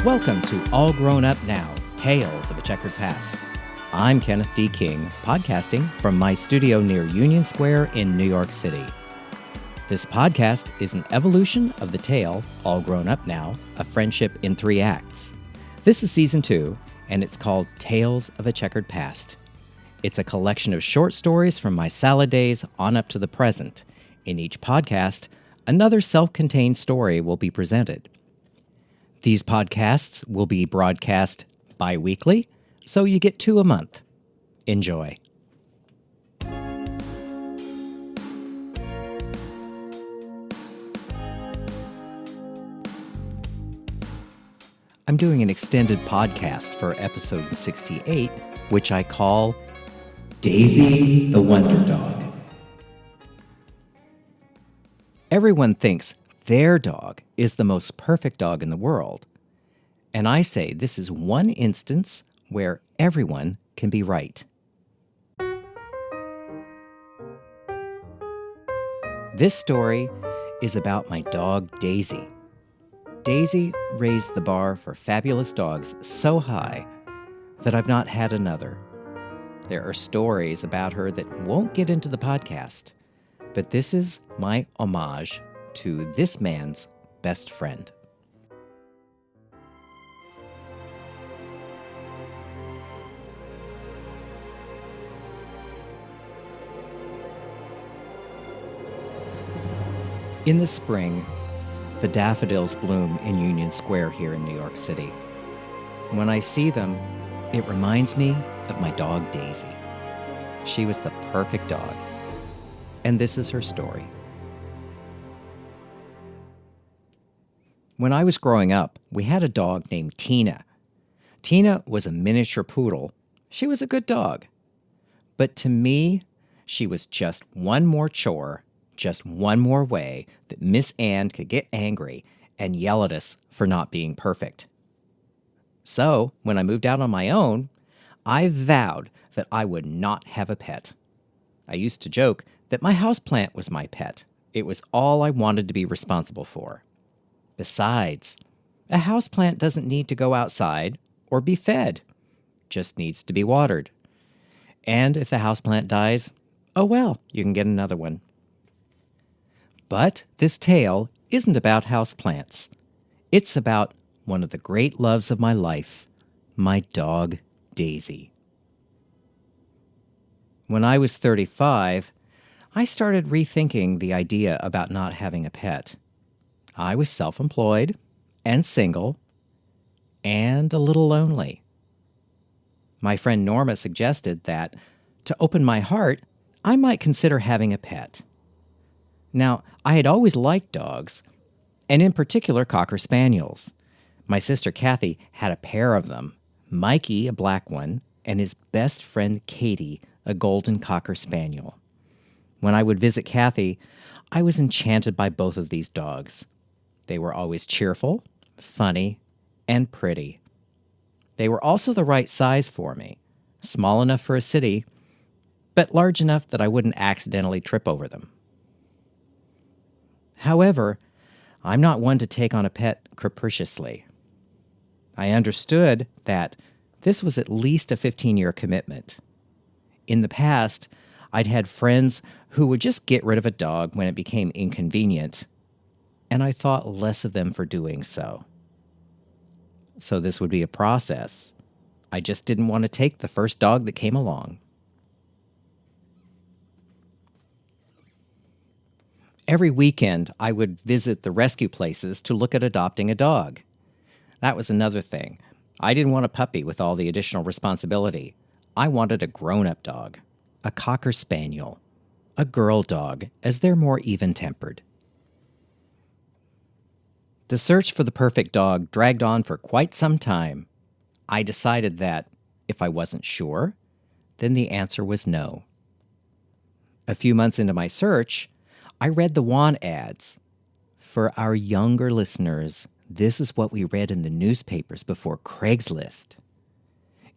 Welcome to All Grown Up Now, Tales of a Checkered Past. I'm Kenneth D. King, podcasting from my studio near Union Square in New York City. This podcast is an evolution of the tale, All Grown Up Now, A Friendship in 3 Acts. This is Season 2, and it's called Tales of a Checkered Past. It's a collection of short stories from my salad days on up to the present. In each podcast, another self-contained story will be presented. These podcasts will be broadcast bi-weekly, so you get 2 a month. Enjoy. I'm doing an extended podcast for episode 68, which I call Daisy the Wonder Dog. Everyone thinks their dog is the most perfect dog in the world. And I say this is one instance where everyone can be right. This story is about my dog Daisy. Daisy raised the bar for fabulous dogs so high that I've not had another. There are stories about her that won't get into the podcast, but this is my homage to this man's best friend. In the spring, the daffodils bloom in Union Square here in New York City. When I see them, it reminds me of my dog Daisy. She was the perfect dog, and this is her story. When I was growing up, we had a dog named Tina. Tina was a miniature poodle. She was a good dog. But to me, she was just one more chore, just one more way that Miss Ann could get angry and yell at us for not being perfect. So, when I moved out on my own, I vowed that I would not have a pet. I used to joke that my houseplant was my pet. It was all I wanted to be responsible for. Besides, a houseplant doesn't need to go outside or be fed, just needs to be watered. And if the houseplant dies, oh well, you can get another one. But this tale isn't about houseplants. It's about one of the great loves of my life, my dog Daisy. When I was 35, I started rethinking the idea about not having a pet. I was self-employed and single and a little lonely. My friend Norma suggested that, to open my heart, I might consider having a pet. Now, I had always liked dogs, and in particular Cocker Spaniels. My sister Kathy had a pair of them, Mikey, a black one, and his best friend Katie, a golden Cocker Spaniel. When I would visit Kathy, I was enchanted by both of these dogs. They were always cheerful, funny, and pretty. They were also the right size for me, small enough for a city, but large enough that I wouldn't accidentally trip over them. However, I'm not one to take on a pet capriciously. I understood that this was at least a 15-year commitment. In the past, I'd had friends who would just get rid of a dog when it became inconvenient, and I thought less of them for doing so. So this would be a process. I just didn't want to take the first dog that came along. Every weekend, I would visit the rescue places to look at adopting a dog. That was another thing. I didn't want a puppy with all the additional responsibility. I wanted a grown-up dog, a Cocker Spaniel, a girl dog, as they're more even-tempered. The search for the perfect dog dragged on for quite some time. I decided that, if I wasn't sure, then the answer was no. A few months into my search, I read the want ads. For our younger listeners, this is what we read in the newspapers before Craigslist.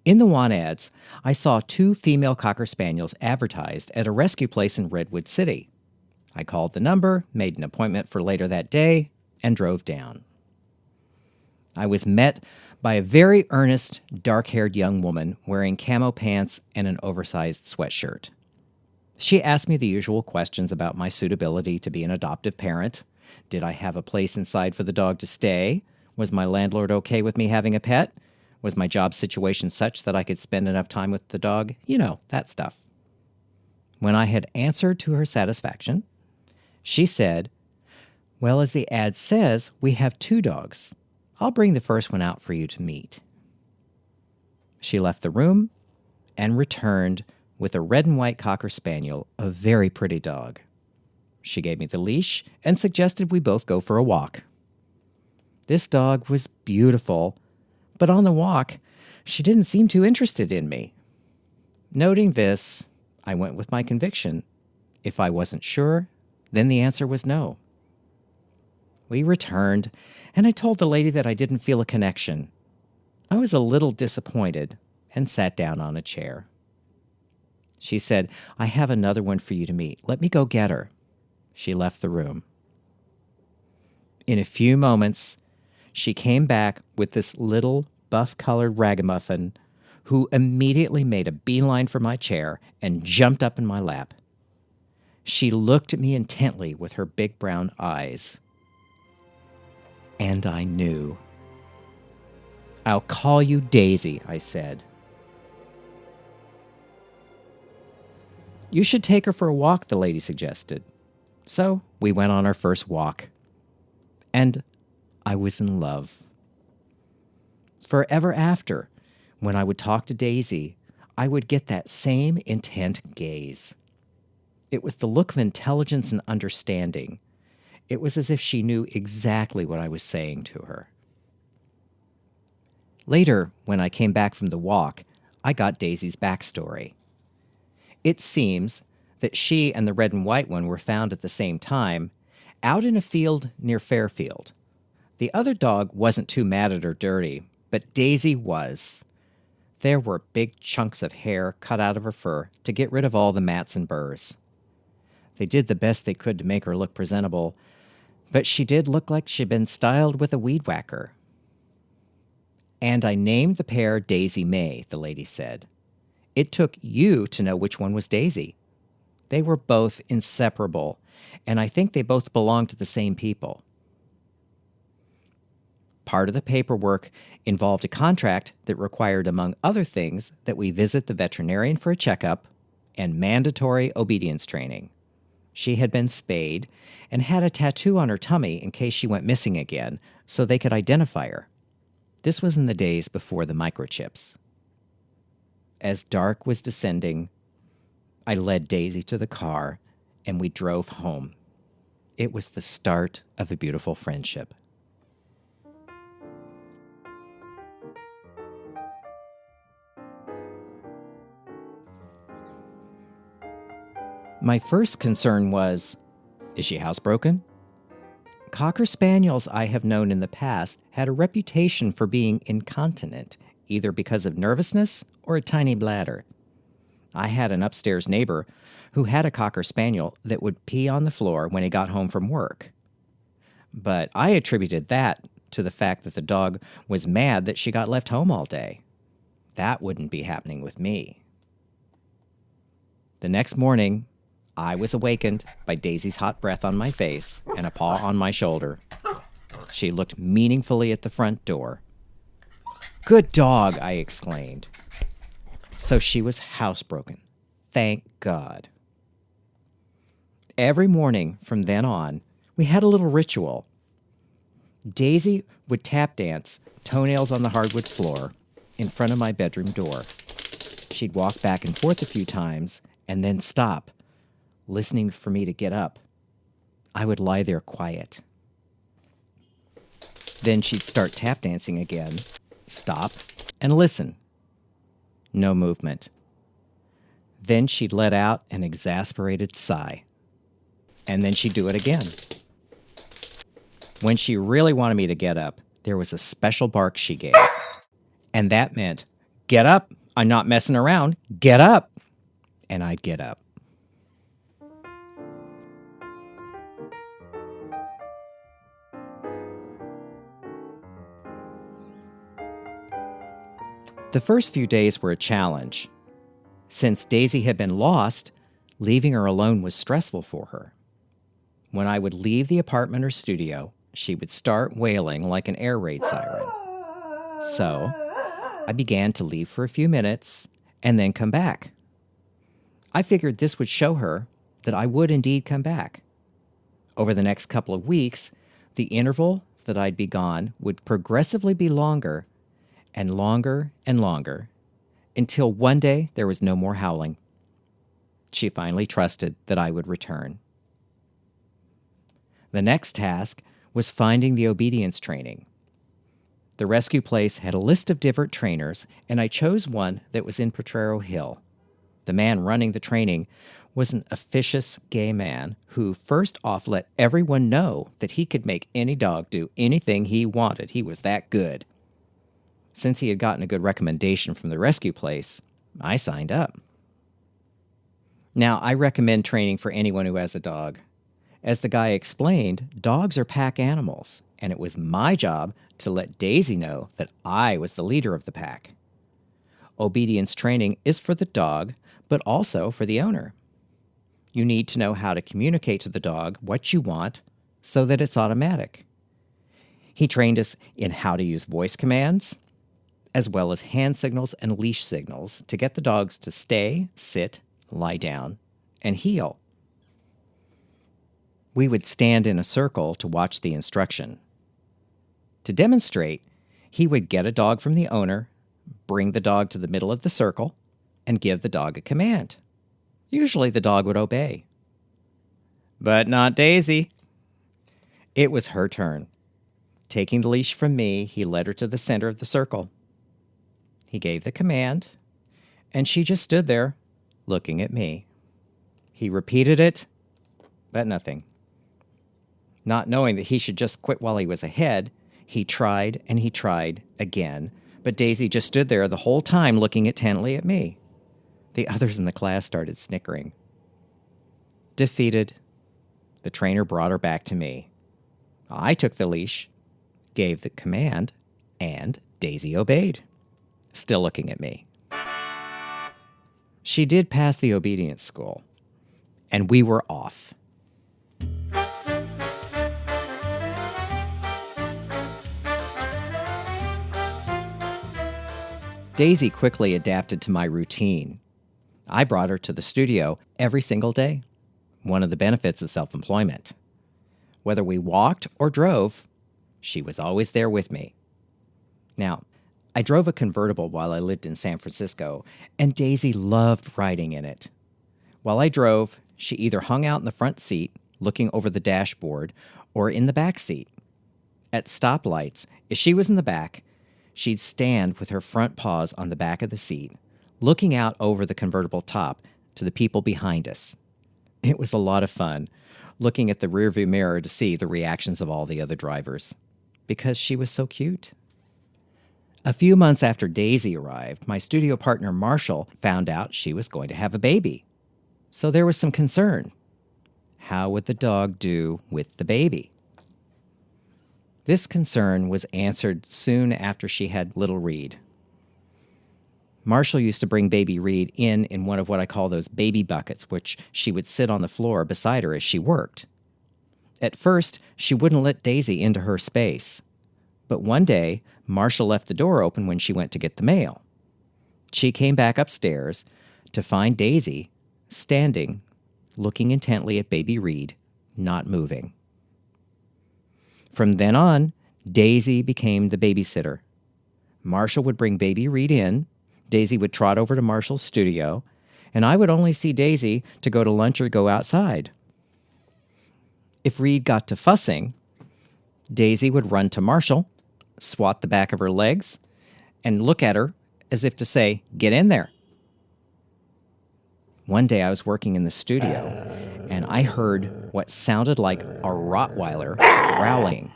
In the want ads, I saw 2 female Cocker Spaniels advertised at a rescue place in Redwood City. I called the number, made an appointment for later that day, and drove down. I was met by a very earnest, dark-haired young woman wearing camo pants and an oversized sweatshirt. She asked me the usual questions about my suitability to be an adoptive parent. Did I have a place inside for the dog to stay? Was my landlord okay with me having a pet? Was my job situation such that I could spend enough time with the dog? You know, that stuff. When I had answered to her satisfaction, she said, "Well, as the ad says, we have 2 dogs. I'll bring the first one out for you to meet." She left the room and returned with a red and white Cocker Spaniel, a very pretty dog. She gave me the leash and suggested we both go for a walk. This dog was beautiful, but on the walk, she didn't seem too interested in me. Noting this, I went with my conviction. If I wasn't sure, then the answer was no. We returned, and I told the lady that I didn't feel a connection. I was a little disappointed and sat down on a chair. She said, "I have another one for you to meet. Let me go get her." She left the room. In a few moments, she came back with this little buff-colored ragamuffin who immediately made a beeline for my chair and jumped up in my lap. She looked at me intently with her big brown eyes. And I knew. "I'll call you Daisy," I said. "You should take her for a walk," the lady suggested. So we went on our first walk. And I was in love. Forever after, when I would talk to Daisy, I would get that same intent gaze. It was the look of intelligence and understanding. It was as if she knew exactly what I was saying to her. Later, when I came back from the walk, I got Daisy's backstory. It seems that she and the red and white one were found at the same time, out in a field near Fairfield. The other dog wasn't too mad at her dirty, but Daisy was. There were big chunks of hair cut out of her fur to get rid of all the mats and burrs. They did the best they could to make her look presentable, but she did look like she'd been styled with a weed whacker. "And I named the pair Daisy May," the lady said. "It took you to know which one was Daisy. They were both inseparable, and I think they both belonged to the same people." Part of the paperwork involved a contract that required, among other things, that we visit the veterinarian for a checkup and mandatory obedience training. She had been spayed and had a tattoo on her tummy in case she went missing again, so they could identify her. This was in the days before the microchips. As dark was descending, I led Daisy to the car, and we drove home. It was the start of a beautiful friendship. My first concern was, is she housebroken? Cocker Spaniels I have known in the past had a reputation for being incontinent, either because of nervousness or a tiny bladder. I had an upstairs neighbor who had a Cocker Spaniel that would pee on the floor when he got home from work. But I attributed that to the fact that the dog was mad that she got left home all day. That wouldn't be happening with me. The next morning, I was awakened by Daisy's hot breath on my face and a paw on my shoulder. She looked meaningfully at the front door. "Good dog," I exclaimed. So she was housebroken. Thank God. Every morning from then on, we had a little ritual. Daisy would tap dance, toenails on the hardwood floor, in front of my bedroom door. She'd walk back and forth a few times and then stop, listening for me to get up. I would lie there quiet. Then she'd start tap dancing again, stop, and listen. No movement. Then she'd let out an exasperated sigh. And then she'd do it again. When she really wanted me to get up, there was a special bark she gave. And that meant, "Get up, I'm not messing around, get up." And I'd get up. The first few days were a challenge. Since Daisy had been lost, leaving her alone was stressful for her. When I would leave the apartment or studio, she would start wailing like an air raid siren. So, I began to leave for a few minutes and then come back. I figured this would show her that I would indeed come back. Over the next couple of weeks, the interval that I'd be gone would progressively be longer and longer and longer, until one day there was no more howling. She finally trusted that I would return. The next task was finding the obedience training. The rescue place had a list of different trainers, and I chose one that was in Potrero Hill. The man running the training was an officious gay man who first off let everyone know that he could make any dog do anything he wanted. He was that good. Since he had gotten a good recommendation from the rescue place, I signed up. Now, I recommend training for anyone who has a dog. As the guy explained, dogs are pack animals, and it was my job to let Daisy know that I was the leader of the pack. Obedience training is for the dog, but also for the owner. You need to know how to communicate to the dog what you want so that it's automatic. He trained us in how to use voice commands, as well as hand signals and leash signals to get the dogs to stay, sit, lie down, and heel. We would stand in a circle to watch the instruction. To demonstrate, he would get a dog from the owner, bring the dog to the middle of the circle, and give the dog a command. Usually the dog would obey. But not Daisy. It was her turn. Taking the leash from me, he led her to the center of the circle. He gave the command, and she just stood there, looking at me. He repeated it, but nothing. Not knowing that he should just quit while he was ahead, he tried and he tried again, but Daisy just stood there the whole time looking intently at me. The others in the class started snickering. Defeated, the trainer brought her back to me. I took the leash, gave the command, and Daisy obeyed, still looking at me. She did pass the obedience school, and we were off. Daisy quickly adapted to my routine. I brought her to the studio every single day, one of the benefits of self-employment. Whether we walked or drove, she was always there with me. Now, I drove a convertible while I lived in San Francisco, and Daisy loved riding in it. While I drove, she either hung out in the front seat, looking over the dashboard, or in the back seat. At stoplights, if she was in the back, she'd stand with her front paws on the back of the seat, looking out over the convertible top to the people behind us. It was a lot of fun, looking at the rearview mirror to see the reactions of all the other drivers, because she was so cute. A few months after Daisy arrived, my studio partner Marshall found out she was going to have a baby. So there was some concern. How would the dog do with the baby? This concern was answered soon after she had little Reed. Marshall used to bring baby Reed in one of what I call those baby buckets, which she would sit on the floor beside her as she worked. At first, she wouldn't let Daisy into her space. But one day, Marshall left the door open when she went to get the mail. She came back upstairs to find Daisy standing, looking intently at baby Reed, not moving. From then on, Daisy became the babysitter. Marshall would bring baby Reed in, Daisy would trot over to Marshall's studio, and I would only see Daisy to go to lunch or go outside. If Reed got to fussing, Daisy would run to Marshall, swat the back of her legs, and look at her as if to say, "Get in there." One day I was working in the studio, and I heard what sounded like a Rottweiler growling.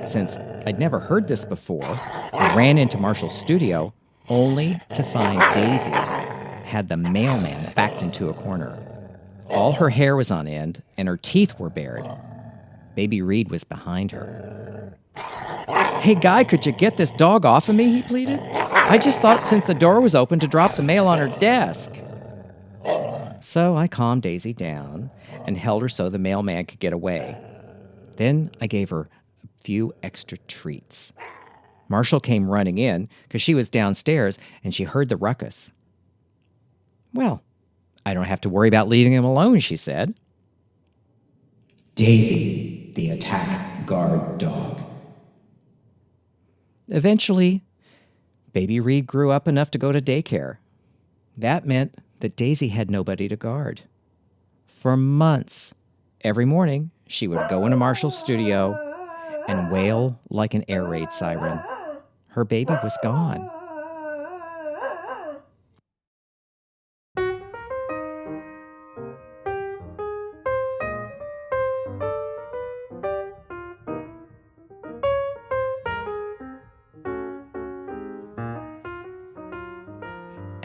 Since I'd never heard this before, I ran into Marshall's studio only to find Daisy had the mailman backed into a corner. All her hair was on end, and her teeth were bared. Baby Reed was behind her. "Hey, guy, could you get this dog off of me?" he pleaded. "I just thought since the door was open to drop the mail on her desk." So I calmed Daisy down and held her so the mailman could get away. Then I gave her a few extra treats. Marshall came running in because she was downstairs and she heard the ruckus. "Well, I don't have to worry about leaving him alone," she said. Daisy, the attack guard dog. Eventually, baby Reed grew up enough to go to daycare. That meant that Daisy had nobody to guard. For months, every morning, she would go into Marshall's studio and wail like an air raid siren. Her baby was gone.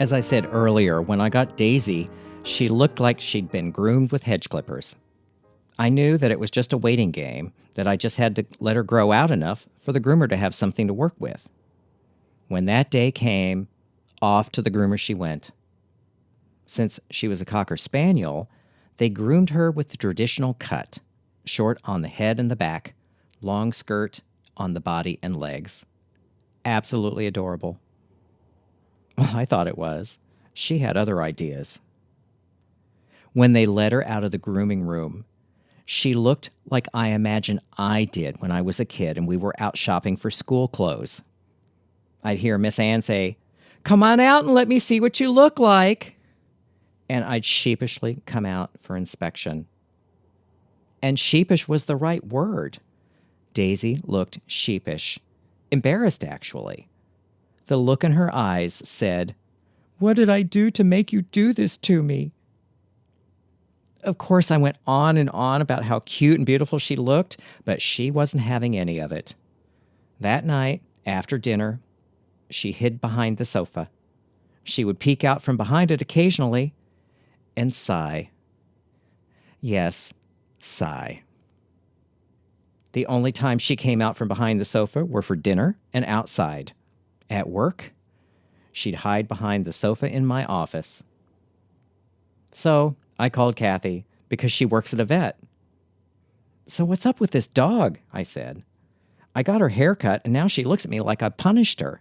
As I said earlier, when I got Daisy, she looked like she'd been groomed with hedge clippers. I knew that it was just a waiting game, that I just had to let her grow out enough for the groomer to have something to work with. When that day came, off to the groomer she went. Since she was a Cocker Spaniel, they groomed her with the traditional cut, short on the head and the back, long skirt on the body and legs. Absolutely adorable. Well, I thought it was. She had other ideas. When they let her out of the grooming room, she looked like I imagine I did when I was a kid and we were out shopping for school clothes. I'd hear Miss Ann say, "Come on out and let me see what you look like." And I'd sheepishly come out for inspection. And sheepish was the right word. Daisy looked sheepish. Embarrassed, actually. The look in her eyes said, "What did I do to make you do this to me?" Of course, I went on and on about how cute and beautiful she looked, but she wasn't having any of it. That night, after dinner, she hid behind the sofa. She would peek out from behind it occasionally and sigh. Yes, sigh. The only time she came out from behind the sofa were for dinner and outside. At work, she'd hide behind the sofa in my office. So I called Kathy because she works at a vet. "So what's up with this dog?" I said. "I got her haircut and now she looks at me like I punished her."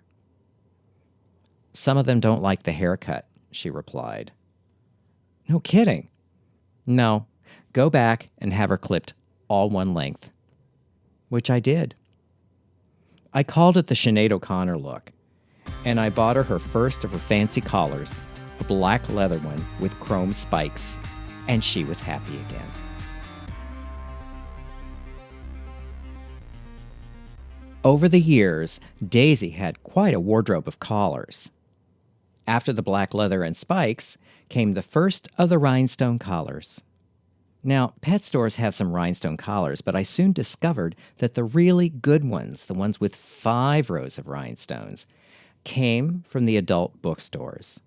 "Some of them don't like the haircut," she replied. "No kidding." "No, go back and have her clipped all one length." Which I did. I called it the Sinead O'Connor look, and I bought her first of her fancy collars, a black leather one with chrome spikes, and she was happy again. Over the years, Daisy had quite a wardrobe of collars. After the black leather and spikes came the first of the rhinestone collars. Now, pet stores have some rhinestone collars, but I soon discovered that the really good ones, the ones with 5 rows of rhinestones, came from the adult bookstores.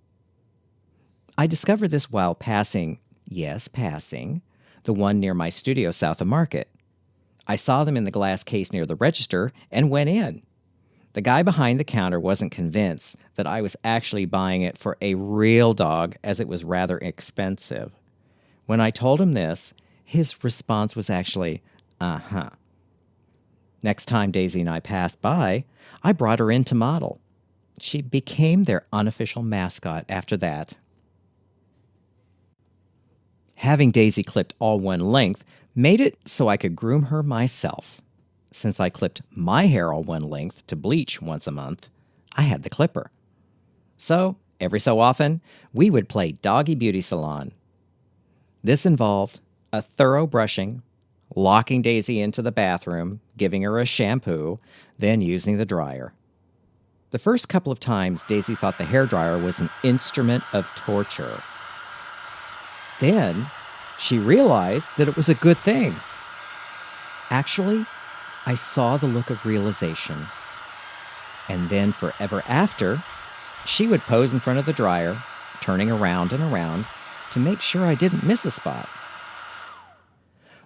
I discovered this while passing, the one near my studio south of Market. I saw them in the glass case near the register and went in. The guy behind the counter wasn't convinced that I was actually buying it for a real dog, as it was rather expensive. When I told him this, his response was actually, "Uh-huh." Next time Daisy and I passed by, I brought her in to model. She became their unofficial mascot after that. Having Daisy clipped all one length made it so I could groom her myself. Since I clipped my hair all one length to bleach once a month, I had the clipper. So, every so often, we would play Doggy Beauty Salon. This involved a thorough brushing, locking Daisy into the bathroom, giving her a shampoo, then using the dryer. The first couple of times, Daisy thought the hairdryer was an instrument of torture. Then, she realized that it was a good thing. Actually, I saw the look of realization. And then forever after, she would pose in front of the dryer, turning around and around to make sure I didn't miss a spot.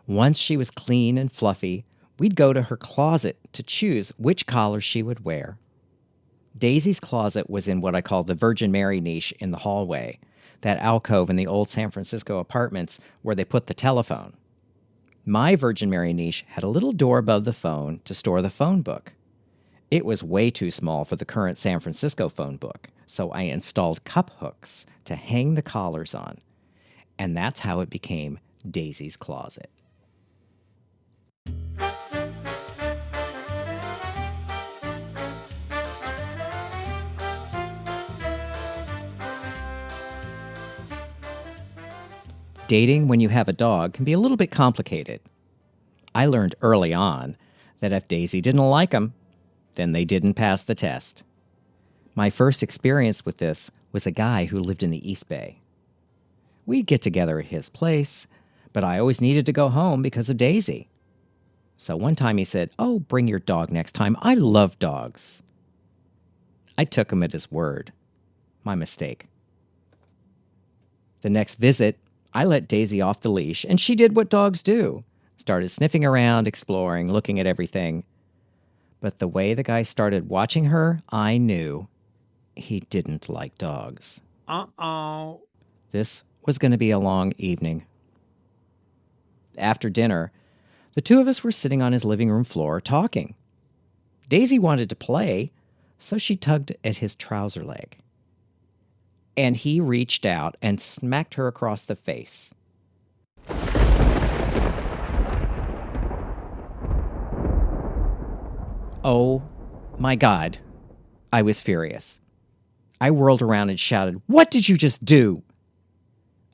Once she was clean and fluffy, We'd go to her closet to choose which collar she would wear. Daisy's closet was in what I call the Virgin Mary niche in the hallway, that alcove in the old San Francisco apartments where they put the telephone. My Virgin Mary niche had a little door above the phone to store the phone book. It was way too small for the current San Francisco phone book, so I installed cup hooks to hang the collars on, and that's how it became Daisy's closet. Dating when you have a dog can be a little bit complicated. I learned early on that if Daisy didn't like him, then they didn't pass the test. My first experience with this was a guy who lived in the East Bay. We'd get together at his place, but I always needed to go home because of Daisy. So one time he said, "Oh, bring your dog next time. I love dogs." I took him at his word. My mistake. The next visit, I let Daisy off the leash, and she did what dogs do. Started sniffing around, exploring, looking at everything. But the way the guy started watching her, I knew he didn't like dogs. This was going to be a long evening. After dinner, the two of us were sitting on his living room floor talking. Daisy wanted to play, so she tugged at his trouser leg. And he reached out and smacked her across the face. Oh my God, I was furious. I whirled around and shouted, "What did you just do?"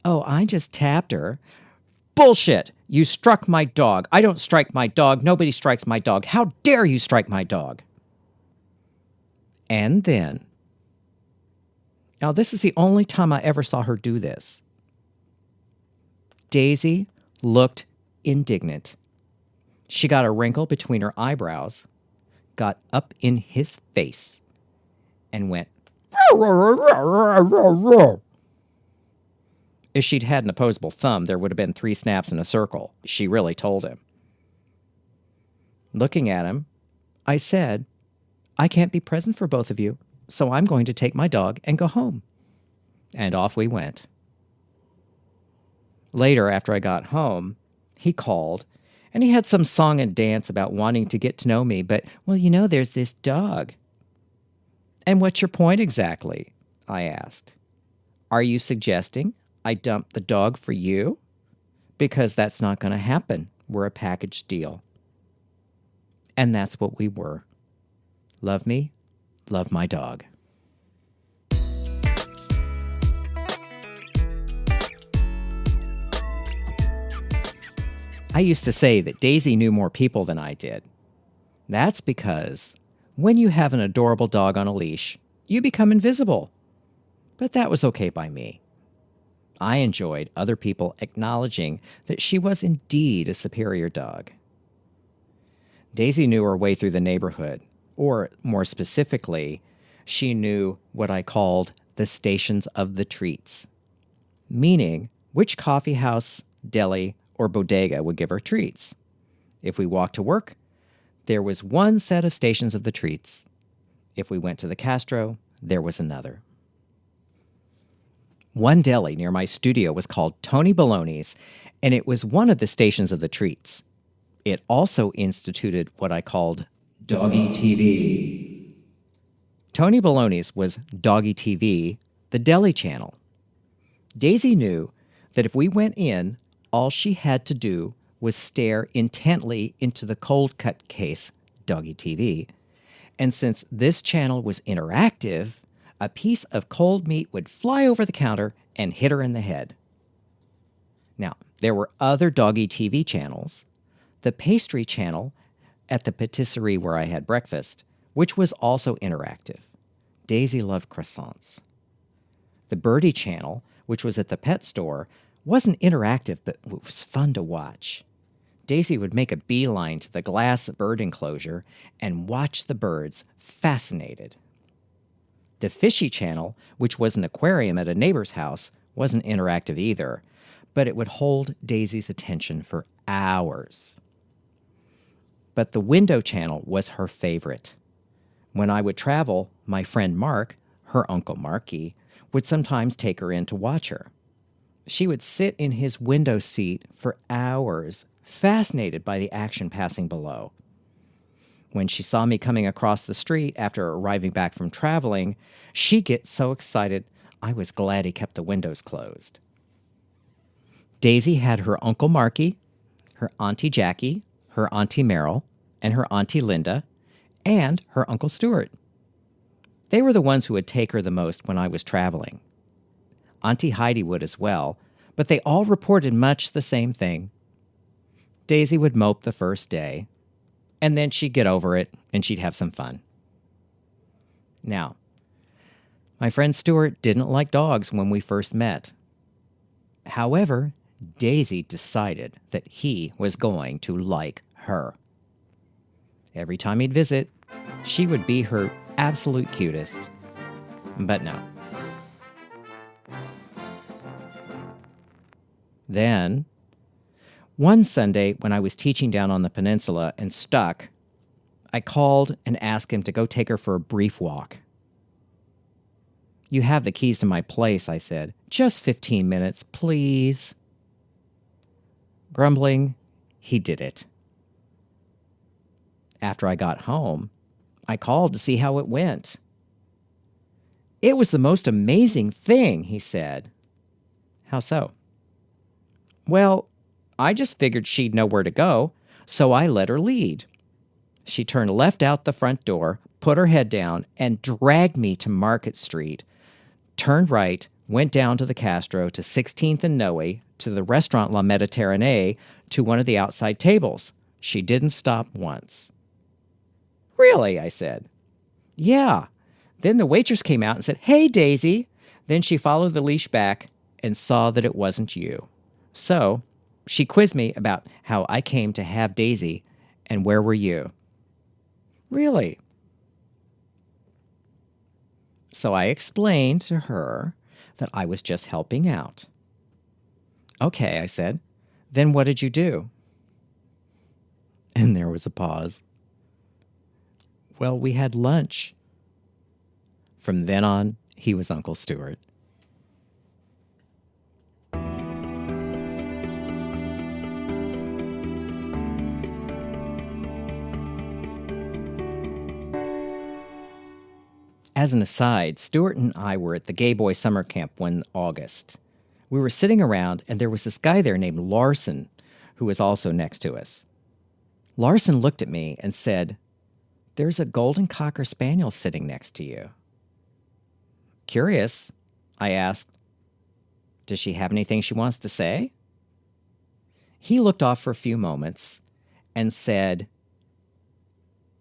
"Oh, I just tapped her." "Bullshit! You struck my dog. I don't strike my dog. Nobody strikes my dog. How dare you strike my dog?" And then, now this is the only time I ever saw her do this, Daisy looked indignant. She got a wrinkle between her eyebrows, got up in his face, and went, if she'd had an opposable thumb, there would have been 3 snaps in a circle. She really told him. Looking at him, I said, "I can't be present for both of you, so I'm going to take my dog and go home." And off we went. Later, after I got home, he called, and he had some song and dance about wanting to get to know me, but, well, there's this dog. "And what's your point exactly?" I asked. "Are you suggesting I dump the dog for you? Because that's not going to happen. We're a package deal." And that's what we were. Love me, love my dog. I used to say that Daisy knew more people than I did. That's because when you have an adorable dog on a leash, you become invisible. But that was okay by me. I enjoyed other people acknowledging that she was indeed a superior dog. Daisy knew her way through the neighborhood, or more specifically, she knew what I called the stations of the treats, meaning which coffee house, deli, or bodega would give her treats. If we walked to work, there was one set of stations of the treats. If we went to the Castro, there was another. One deli near my studio was called Tony Baloney's, and it was one of the stations of the treats. It also instituted what I called Doggy TV. Tony Baloney's was Doggy TV, the deli channel. Daisy knew that if we went in, all she had to do was stare intently into the cold cut case, Doggy TV, and since this channel was interactive, a piece of cold meat would fly over the counter and hit her in the head. Now, there were other Doggy TV channels. The pastry channel at the patisserie where I had breakfast, which was also interactive. Daisy loved croissants. The Birdie channel, which was at the pet store, wasn't interactive, but it was fun to watch. Daisy would make a beeline to the glass bird enclosure and watch the birds, fascinated. The Fishy channel, which was an aquarium at a neighbor's house, wasn't interactive either, but it would hold Daisy's attention for hours. but the window channel was her favorite. When I would travel, my friend Mark, her Uncle Marky, would sometimes take her in to watch her. She would sit in his window seat for hours, fascinated by the action passing below. When she saw me coming across the street after arriving back from traveling, she'd get so excited I was glad he kept the windows closed. Daisy had her Uncle Marky, her Auntie Jackie, her Auntie Merrill, and her Auntie Linda, and her Uncle Stuart. They were the ones who would take her the most when I was traveling. Auntie Heidi would as well, but they all reported much the same thing. Daisy would mope the first day, and then she'd get over it and she'd have some fun. Now, my friend Stuart didn't like dogs when we first met. However, Daisy decided that he was going to like her. Every time he'd visit, she would be her absolute cutest. But no. Then, one Sunday when I was teaching down on the peninsula and stuck, I called and asked him to go take her for a brief walk. "You have the keys to my place," I said. "Just 15 minutes, please." Grumbling, he did it. After I got home, I called to see how it went. "It was the most amazing thing," he said. "How so?" "Well, I just figured she'd know where to go, so I let her lead. She turned left out the front door, put her head down, and dragged me to Market Street, turned right, went down to the Castro, to 16th and Noe, to the restaurant La Mediterranee, to one of the outside tables. She didn't stop once." "Really?" I said. "Yeah. Then the waitress came out and said, 'Hey, Daisy.' Then she followed the leash back and saw that it wasn't you. So she quizzed me about how I came to have Daisy and where were you." "Really?" So I explained to her that I was just helping out. "Okay," I said. "Then what did you do?" And there was a pause. "Well, we had lunch." From then on, he was Uncle Stuart. As an aside, Stuart and I were at the Gay Boy Summer Camp one August. We were sitting around, and there was this guy there named Larson, who was also next to us. Larson looked at me and said, "There's a golden cocker spaniel sitting next to you." Curious, I asked, "Does she have anything she wants to say?" He looked off for a few moments and said,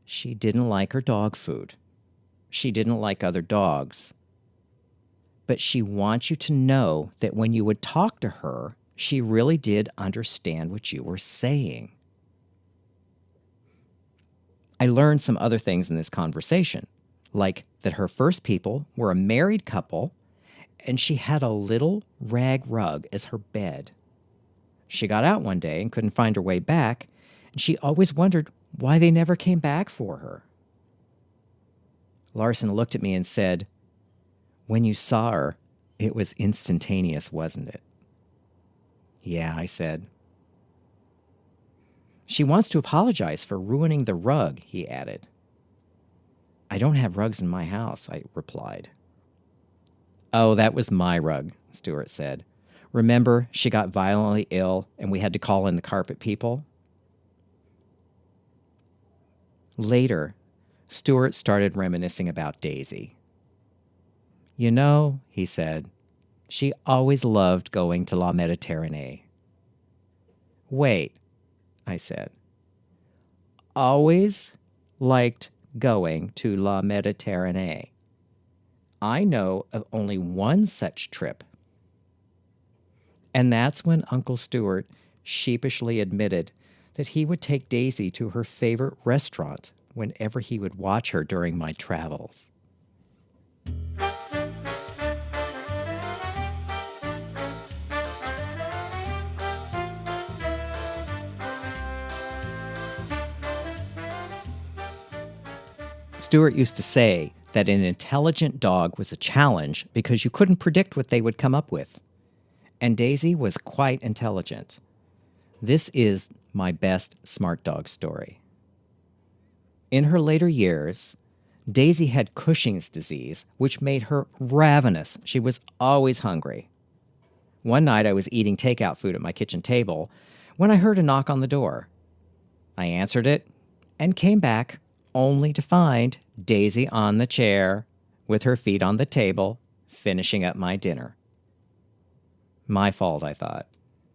"She didn't like her dog food. She didn't like other dogs. But she wants you to know that when you would talk to her, she really did understand what you were saying." I learned some other things in this conversation, like that her first people were a married couple and she had a little rag rug as her bed. She got out one day and couldn't find her way back, and she always wondered why they never came back for her. Larson looked at me and said, "When you saw her, it was instantaneous, wasn't it?" "Yeah," I said. "She wants to apologize for ruining the rug," he added. "I don't have rugs in my house," I replied. "Oh, that was my rug," Stuart said. "Remember, she got violently ill and we had to call in the carpet people?" Later, Stuart started reminiscing about Daisy. "You know," he said, "she always loved going to La Mediterranee." "Wait," I said. "Always liked going to La Mediterranee. I know of only one such trip." And that's when Uncle Stuart sheepishly admitted that he would take Daisy to her favorite restaurant whenever he would watch her during my travels. Stuart used to say that an intelligent dog was a challenge because you couldn't predict what they would come up with. And Daisy was quite intelligent. This is my best smart dog story. In her later years, Daisy had Cushing's disease, which made her ravenous. She was always hungry. One night I was eating takeout food at my kitchen table when I heard a knock on the door. I answered it and came back only to find Daisy on the chair with her feet on the table, finishing up my dinner. My fault, I thought.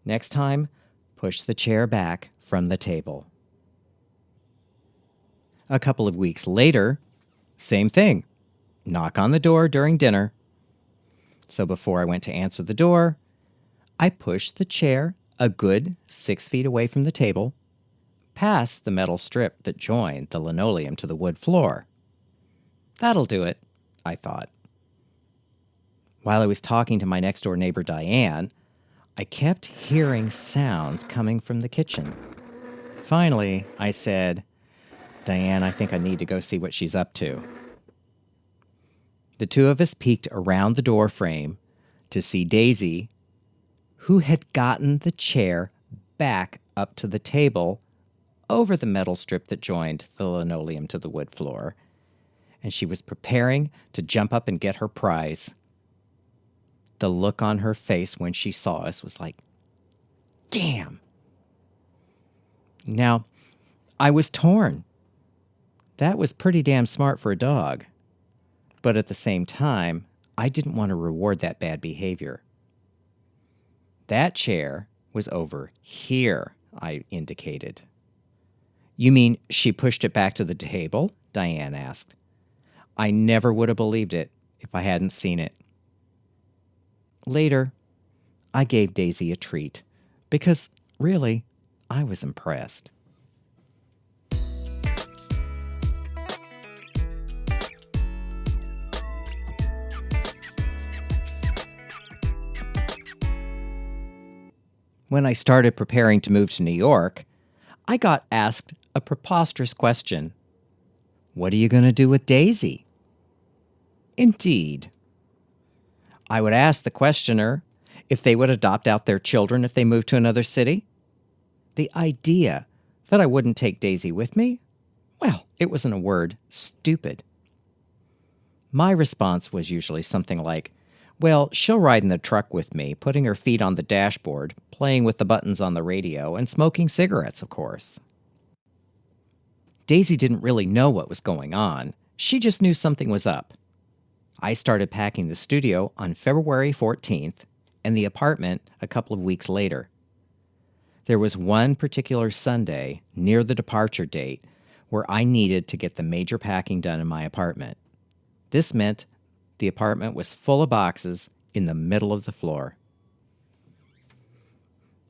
Next time, push the chair back from the table. A couple of weeks later, same thing. Knock on the door during dinner. So before I went to answer the door, I pushed the chair a good 6 feet away from the table, past the metal strip that joined the linoleum to the wood floor. That'll do it, I thought. While I was talking to my next-door neighbor, Diane, I kept hearing sounds coming from the kitchen. Finally, I said, "Diane, I think I need to go see what she's up to." The two of us peeked around the door frame to see Daisy, who had gotten the chair back up to the table over the metal strip that joined the linoleum to the wood floor, and she was preparing to jump up and get her prize. The look on her face when she saw us was like, damn. Now, I was torn. That was pretty damn smart for a dog. But at the same time, I didn't want to reward that bad behavior. That chair was over here, I indicated. "You mean she pushed it back to the table?" Diane asked. I never would have believed it if I hadn't seen it. Later, I gave Daisy a treat because, really, I was impressed. When I started preparing to move to New York, I got asked a preposterous question. What are you going to do with Daisy? Indeed. I would ask the questioner if they would adopt out their children if they moved to another city. The idea that I wouldn't take Daisy with me? Well, it was, in a word, stupid. My response was usually something like, well, she'll ride in the truck with me, putting her feet on the dashboard, playing with the buttons on the radio, and smoking cigarettes, of course. Daisy didn't really know what was going on. She just knew something was up. I started packing the studio on February 14th and the apartment a couple of weeks later. There was one particular Sunday near the departure date where I needed to get the major packing done in my apartment. This meant the apartment was full of boxes in the middle of the floor.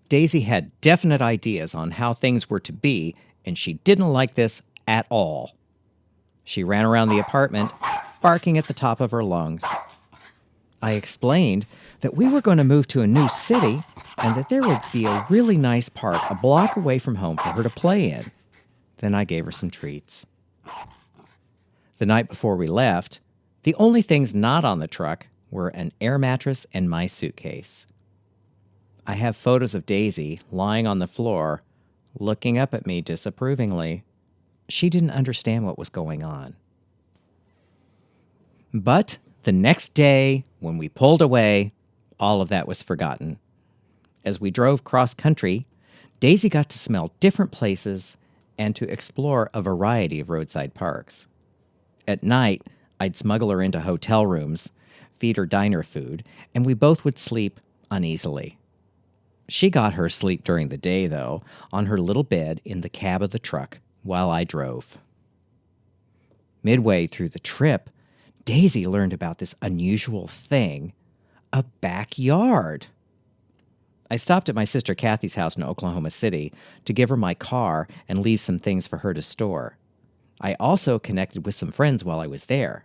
Daisy had definite ideas on how things were to be, and she didn't like this at all. She ran around the apartment, barking at the top of her lungs. I explained that we were going to move to a new city and that there would be a really nice park a block away from home for her to play in. Then I gave her some treats. The night before we left, the only things not on the truck were an air mattress and my suitcase. I have photos of Daisy lying on the floor, looking up at me disapprovingly. She didn't understand what was going on. But the next day, when we pulled away, all of that was forgotten. As we drove cross-country, Daisy got to smell different places and to explore a variety of roadside parks. At night, I'd smuggle her into hotel rooms, feed her diner food, and we both would sleep uneasily. She got her sleep during the day, though, on her little bed in the cab of the truck while I drove. Midway through the trip, Daisy learned about this unusual thing, a backyard. I stopped at my sister Kathy's house in Oklahoma City to give her my car and leave some things for her to store. I also connected with some friends while I was there.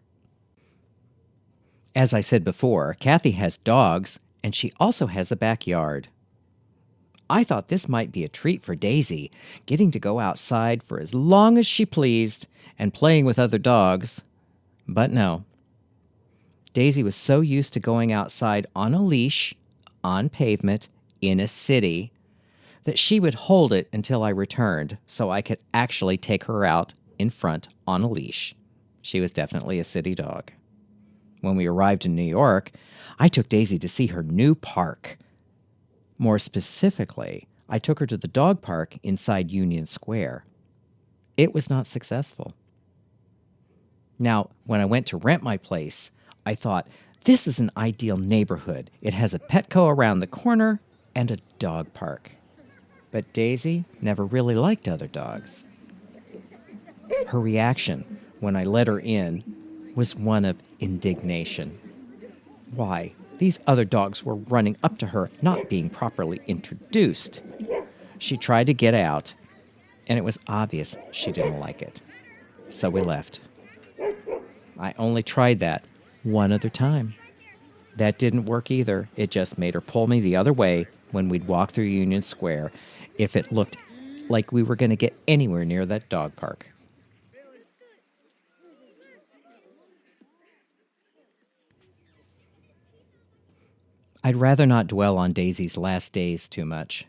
As I said before, Kathy has dogs, and she also has a backyard. I thought this might be a treat for Daisy, getting to go outside for as long as she pleased and playing with other dogs. But no. Daisy was so used to going outside on a leash, on pavement, in a city, that she would hold it until I returned so I could actually take her out in front on a leash. She was definitely a city dog. When we arrived in New York, I took Daisy to see her new park. More specifically, I took her to the dog park inside Union Square. It was not successful. Now, when I went to rent my place, I thought, this is an ideal neighborhood. It has a Petco around the corner and a dog park. But Daisy never really liked other dogs. Her reaction when I let her in was one of indignation. Why? These other dogs were running up to her, not being properly introduced. She tried to get out, and it was obvious she didn't like it. So we left. I only tried that one other time. That didn't work either. It just made her pull me the other way when we'd walk through Union Square if it looked like we were going to get anywhere near that dog park. I'd rather not dwell on Daisy's last days too much.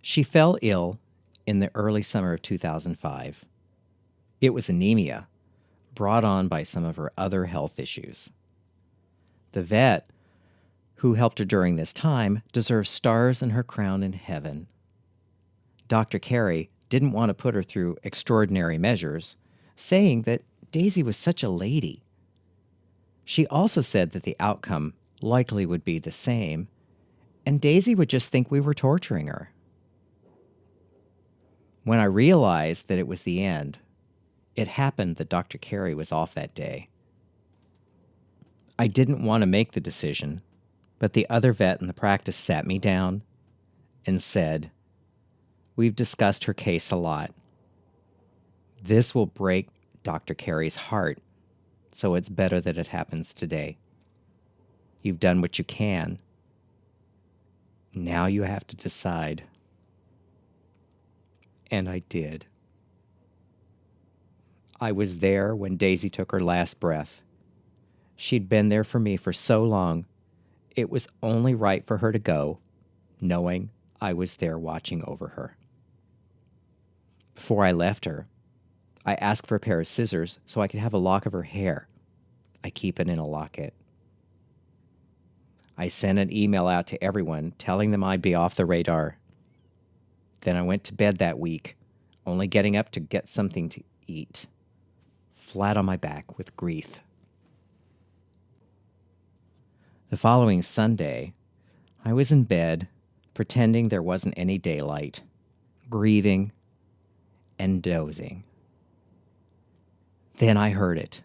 She fell ill in the early summer of 2005. It was anemia, brought on by some of her other health issues. The vet who helped her during this time deserves stars in her crown in heaven. Dr. Carey didn't want to put her through extraordinary measures, saying that Daisy was such a lady. She also said that the outcome likely would be the same, and Daisy would just think we were torturing her. When I realized that it was the end, it happened that Dr. Carey was off that day. I didn't want to make the decision, but the other vet in the practice sat me down and said, "We've discussed her case a lot. This will break Dr. Carey's heart, so it's better that it happens today. You've done what you can. Now you have to decide." And I did. I was there when Daisy took her last breath. She'd been there for me for so long, it was only right for her to go, knowing I was there watching over her. Before I left her, I asked for a pair of scissors so I could have a lock of her hair. I keep it in a locket. I sent an email out to everyone telling them I'd be off the radar. Then I went to bed that week, only getting up to get something to eat, flat on my back with grief. The following Sunday, I was in bed, pretending there wasn't any daylight, grieving and dozing. Then I heard it.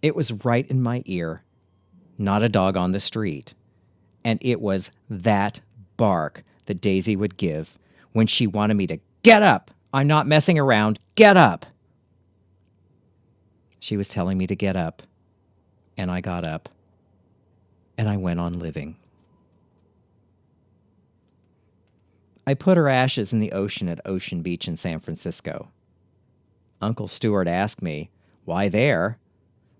It was right in my ear, not a dog on the street, and it was that bark that Daisy would give when she wanted me to get up. I'm not messing around. Get up. She was telling me to get up, and I got up, and I went on living. I put her ashes in the ocean at Ocean Beach in San Francisco. Uncle Stuart asked me, "Why there?"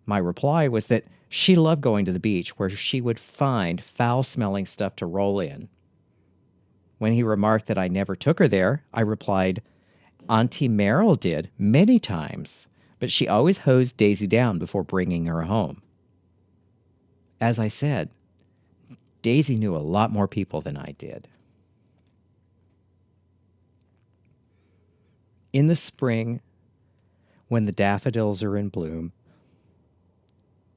My reply was that she loved going to the beach where she would find foul-smelling stuff to roll in. When he remarked that I never took her there, I replied, "Auntie Merrill did many times, but she always hosed Daisy down before bringing her home." As I said, Daisy knew a lot more people than I did. In the spring, when the daffodils are in bloom,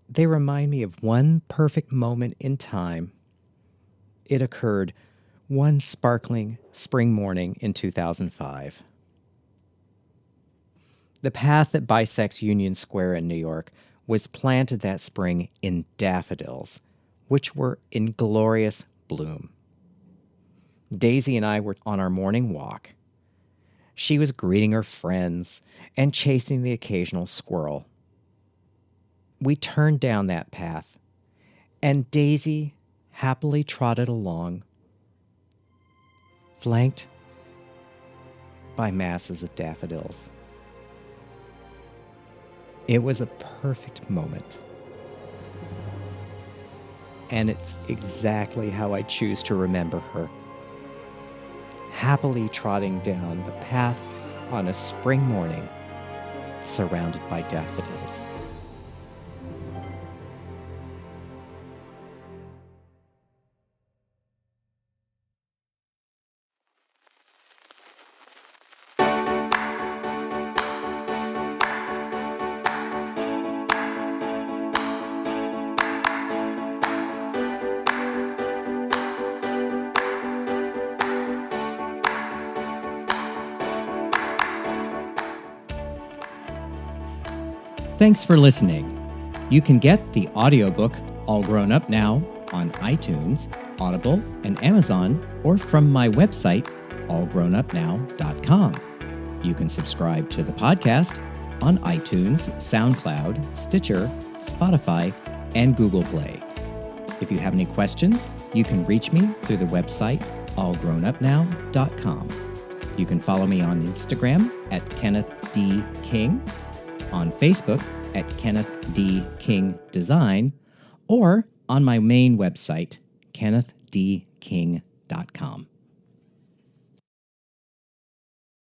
they remind me of one perfect moment in time. It occurred one sparkling spring morning in 2005. The path that bisects Union Square in New York was planted that spring in daffodils, which were in glorious bloom. Daisy and I were on our morning walk. She was greeting her friends and chasing the occasional squirrel. We turned down that path, and Daisy happily trotted along, flanked by masses of daffodils. It was a perfect moment. And it's exactly how I choose to remember her. Happily trotting down the path on a spring morning, surrounded by daffodils. Thanks for listening. You can get the audiobook All Grown Up Now on iTunes, Audible, and Amazon, or from my website, allgrownupnow.com. You can subscribe to the podcast on iTunes, SoundCloud, Stitcher, Spotify, and Google Play. If you have any questions, you can reach me through the website, allgrownupnow.com. You can follow me on Instagram at Kenneth D. King, on Facebook at Kenneth D. King Design, or on my main website, kennethdking.com.